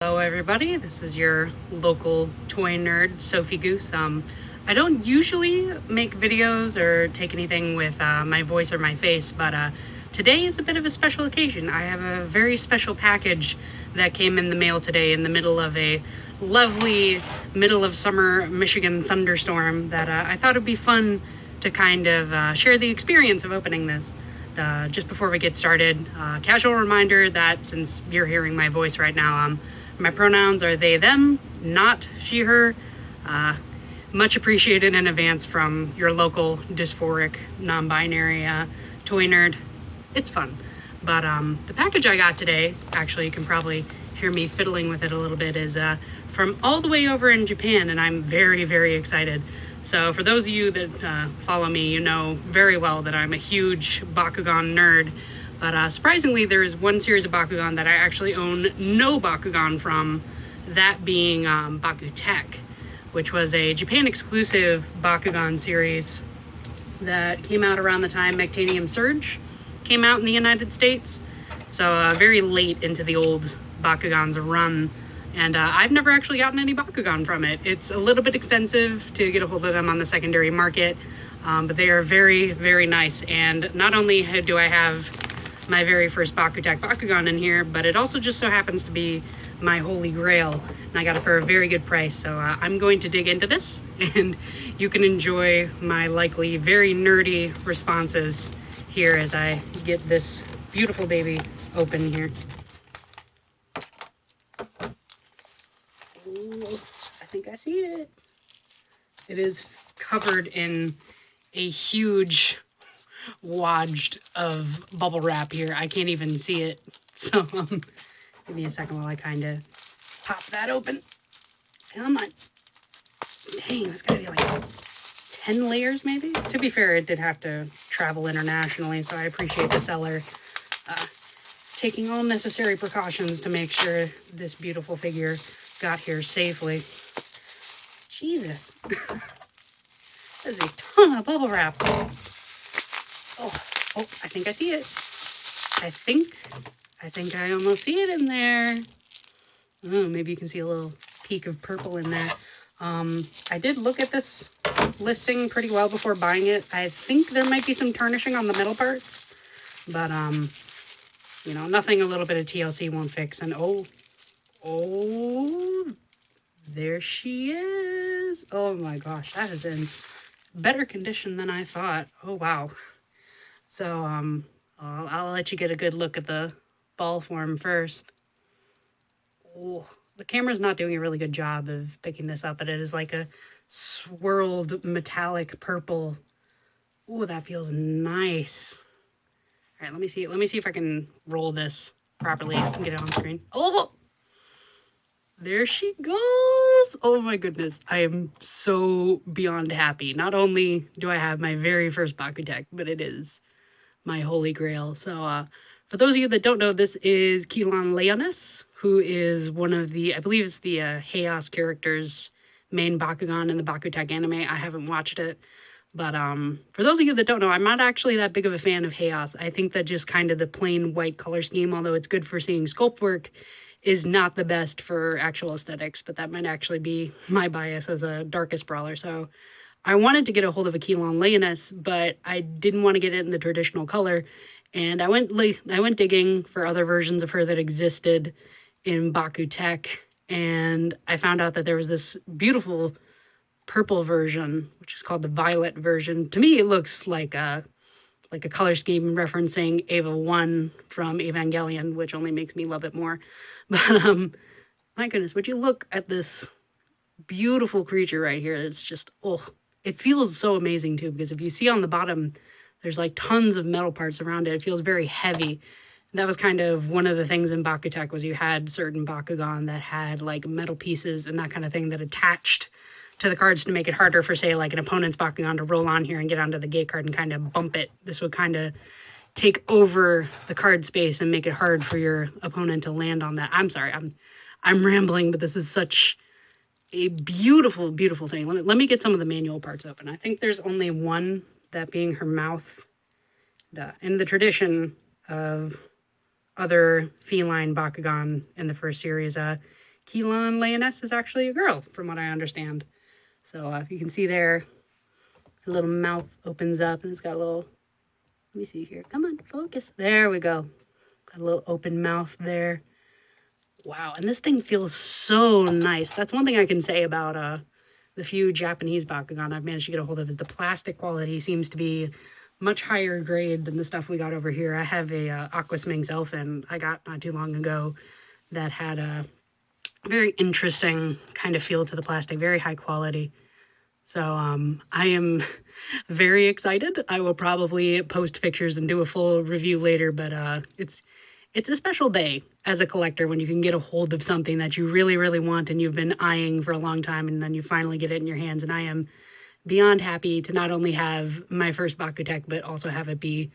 Hello everybody, this is your local toy nerd, Sophie Goose. I don't usually make videos or take anything with my voice or my face, but today is a bit of a special occasion. I have a very special package that came in the mail today in the middle of a lovely middle of summer Michigan thunderstorm that I thought it'd be fun to kind of share the experience of opening this. Just before we get started, casual reminder that since you're hearing my voice right now, my pronouns are they, them, not she, her. Much appreciated in advance from your local dysphoric, non-binary toy nerd. It's fun. But the package I got today, actually you can probably hear me fiddling with it a little bit, is from all the way over in Japan, and I'm very, very excited. So for those of you that follow me, you know very well that I'm a huge Bakugan nerd. But surprisingly, there is one series of Bakugan that I actually own no Bakugan from, that being Bakutech, which was a Japan-exclusive Bakugan series that came out around the time Mectanium Surge came out in the United States. So very late into the old Bakugan's run. And I've never actually gotten any Bakugan from it. It's a little bit expensive to get a hold of them on the secondary market, but they are very, very nice. And not only do I have my very first Bakutech Bakugan in here, but it also just so happens to be my holy grail, and I got it for a very good price. So I'm going to dig into this, and you can enjoy my likely very nerdy responses here as I get this beautiful baby open here. Ooh, I think I see it. It is covered in a huge wodged of bubble wrap here. I can't even see it. So give me a second while I kind of pop that open. Come on. Dang, that's gotta be like 10 layers maybe? To be fair, it did have to travel internationally, so I appreciate the seller taking all necessary precautions to make sure this beautiful figure got here safely. Jesus. That is a ton of bubble wrap. Oh, I think I see it. I think I almost see it in there. Oh, maybe you can see a little peak of purple in there. I did look at this listing pretty well before buying it. I think there might be some tarnishing on the metal parts, but you know, nothing a little bit of TLC won't fix. And oh, there she is. Oh my gosh, that is in better condition than I thought. Oh wow. So I'll let you get a good look at the ball form first. Oh, the camera's not doing a really good job of picking this up, but it is like a swirled metallic purple. Oh, that feels nice. All right, let me see if I can roll this properly and get it on screen. Oh, there she goes. Oh my goodness. I am so beyond happy. Not only do I have my very first Bakutech, but it is my holy grail. So for those of you that don't know, this is Kilan Leoness, who is one of the, I believe it's the Heios character's main Bakugan in the Bakutech anime. I haven't watched it, but for those of you that don't know, I'm not actually that big of a fan of Heios. I think that just kind of the plain white color scheme, although it's good for seeing sculpt work, is not the best for actual aesthetics, but that might actually be my bias as a Darkest Brawler. So I wanted to get a hold of a Kilan Leoness, but I didn't want to get it in the traditional color. And I went digging for other versions of her that existed in Bakutech, and I found out that there was this beautiful purple version, which is called the violet version. To me, it looks like a color scheme referencing Eva 1 from Evangelion, which only makes me love it more. But my goodness, would you look at this beautiful creature right here? It's just, oh, it feels so amazing too, because if you see on the bottom, there's like tons of metal parts around it. It feels very heavy. That was kind of one of the things in Bakutech, was you had certain Bakugan that had like metal pieces and that kind of thing that attached to the cards to make it harder for, say, like an opponent's Bakugan to roll on here and get onto the gate card and kind of bump it. This would kind of take over the card space and make it hard for your opponent to land on that. I'm sorry, I'm rambling, but this is such a beautiful, beautiful thing. Let me get some of the manual parts open. I think there's only one, that being her mouth. In the tradition of other feline Bakugan in the first series, Kilan Leoness is actually a girl, from what I understand. So if you can see there, her little mouth opens up and it's got a little, let me see here. Come on, focus. There we go. Got a little open mouth there. Wow, and this thing feels so nice. That's one thing I can say about the few Japanese Bakugan I've managed to get a hold of is the plastic quality seems to be much higher grade than the stuff we got over here. I have a Aqua Sminx Elfin I got not too long ago that had a very interesting kind of feel to the plastic, very high quality. So I am very excited. I will probably post pictures and do a full review later, but it's a special day as a collector when you can get a hold of something that you really, really want and you've been eyeing for a long time, and then you finally get it in your hands. And I am beyond happy to not only have my first Bakutech, but also have it be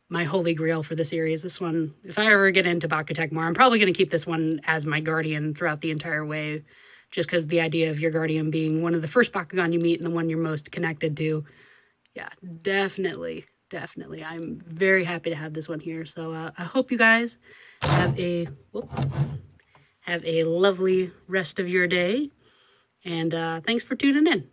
my holy grail for the series. This one, if I ever get into Bakutech more, I'm probably going to keep this one as my guardian throughout the entire way, just because the idea of your guardian being one of the first Bakugan you meet and the one you're most connected to. Yeah, definitely, definitely. I'm very happy to have this one here. So I hope you guys have have a lovely rest of your day, and thanks for tuning in.